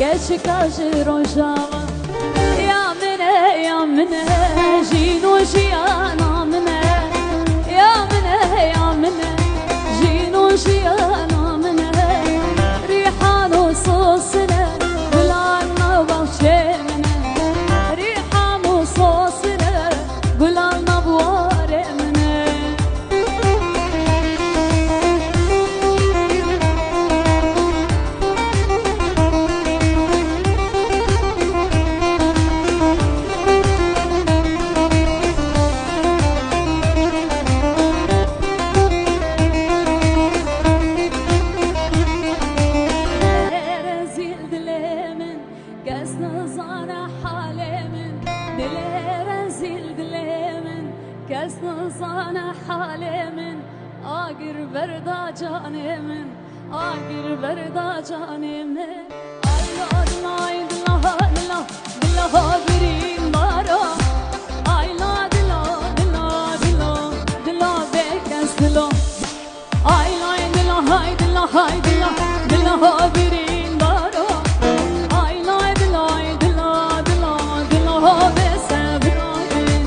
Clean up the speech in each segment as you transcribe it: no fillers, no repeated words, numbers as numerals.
كاشي روجاوا يا منه جينو جيانا منه يا منه جينو جيانا منه ريحان وصوصنا بلالنا وبوشي منه ريحان وصوصنا بلالنا بواري منه آگر بردا جانم آی دلا بریم بارا آی دلا بکس دلا آی دلا بریم بارا آی دلا بسبراین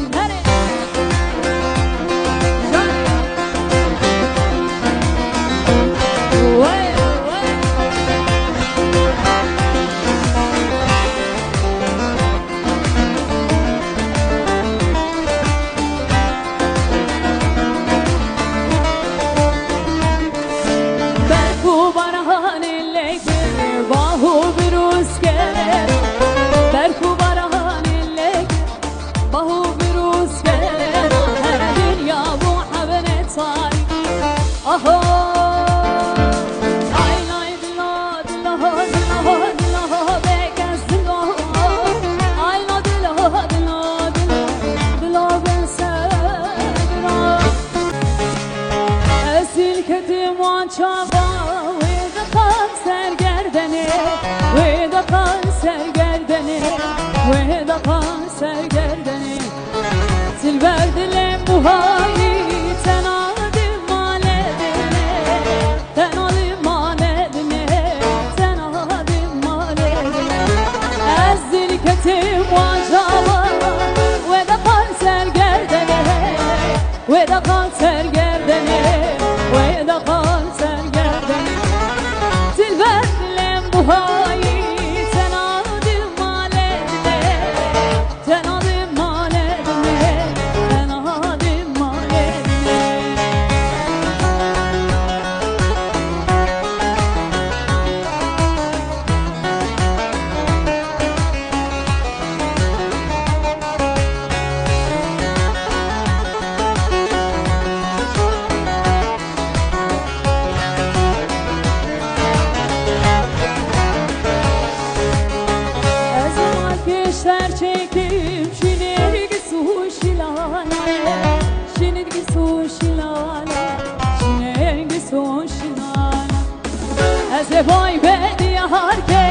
Boy bedi harke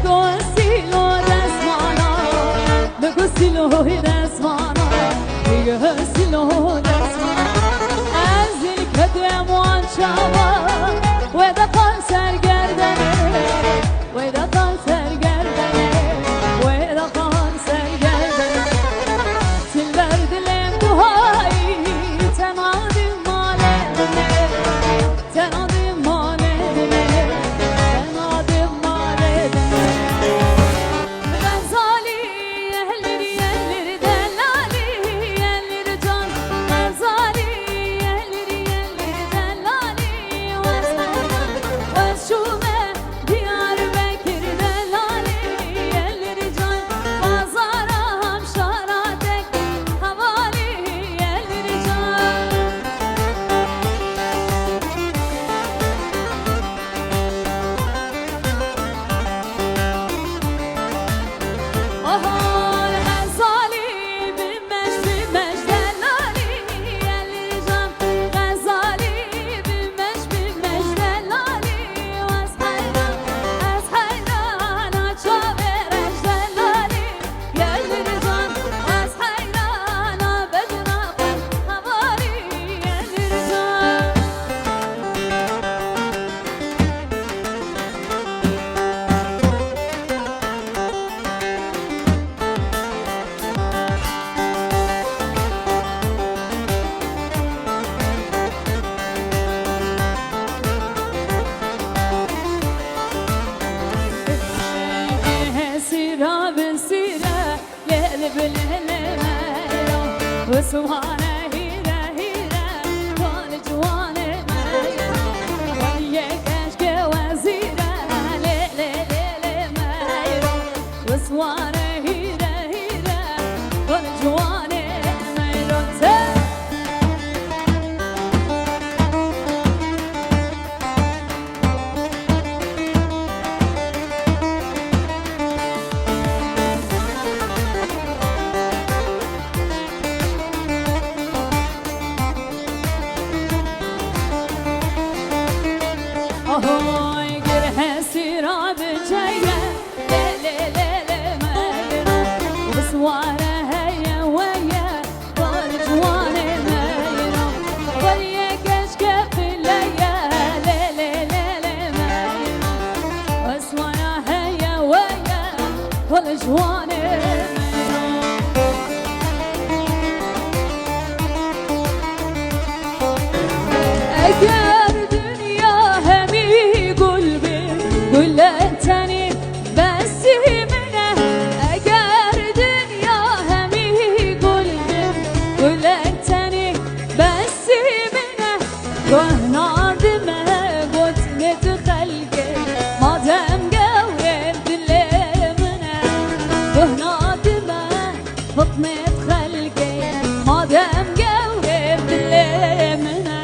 gosilo desmana gosilo desmana gosilo desmana azil kadem wan chava weda kanser gerdene weda kanser gerdene weda kanser gerdene silver dilem duhai tenadim maledine tenadim maledine بالهلميرو وسوانا هيرا هيرا كل جواني ميرو ولي كشك وزيرا لي لي لي لي ميرو وسوانا هيرا هيرا كل جواني ميرو ahoy gerhe sirab jaya le le le le mayro وبسواره هيا ويا والجواني mayro ولي كشك في الليالي le le le le mayro وبسواره هيا ويا والجواني اگر dünya hemi gulbi gülleteni besimine eğer dünya hemi gulbi gülleteni besimine gönardime gotnet halge madem gevrev dilemine gönardime gotnet halge madem gevrev dilemine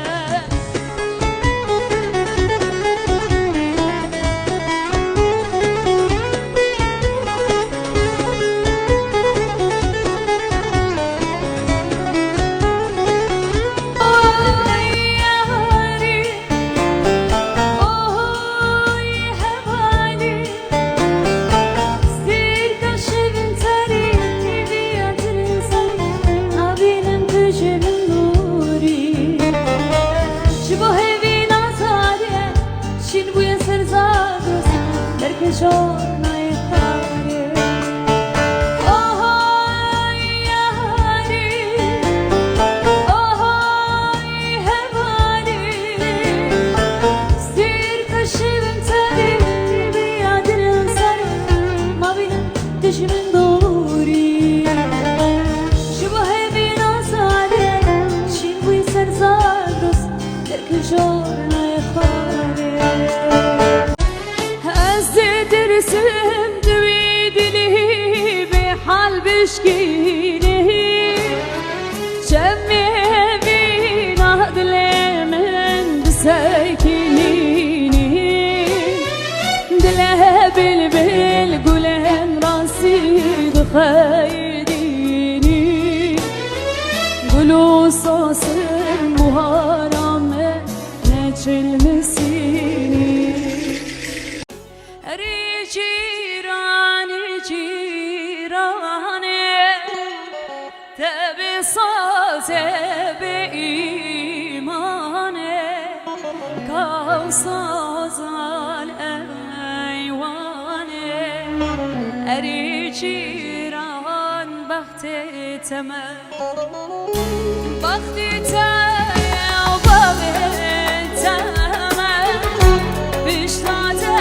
Giorno e fare oh yari oh hevani sir kaşın tari bir adın sarı mavinin dişimin doğri şu bu hevin asade şin bu ser zagros derke giorno e fare درسم دوي دلي بحال بشكيني شمي بينا دلي من بسكيني دلها بالبل قولن راسي بخيديني قولوا صوص المهارم نجل مسيني جيراني جيراني تبي صوتي بإيماني كوصوص الأيواني أري جيران بختي تمام بختي تمام وبختي تمام بشتاتي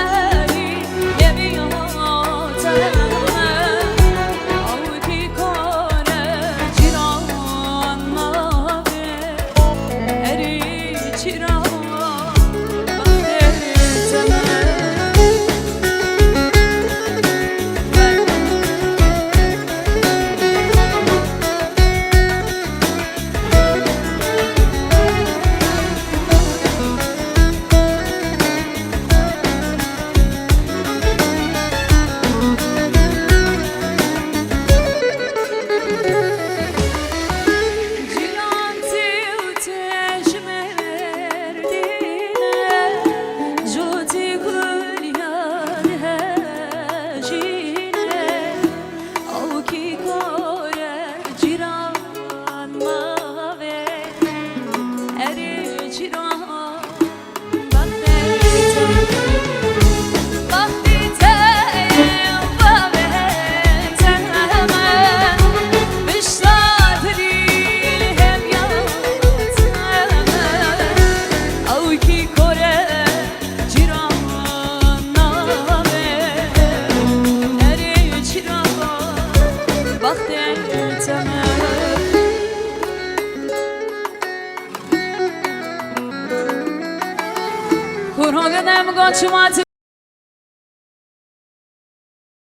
قدم قاچمات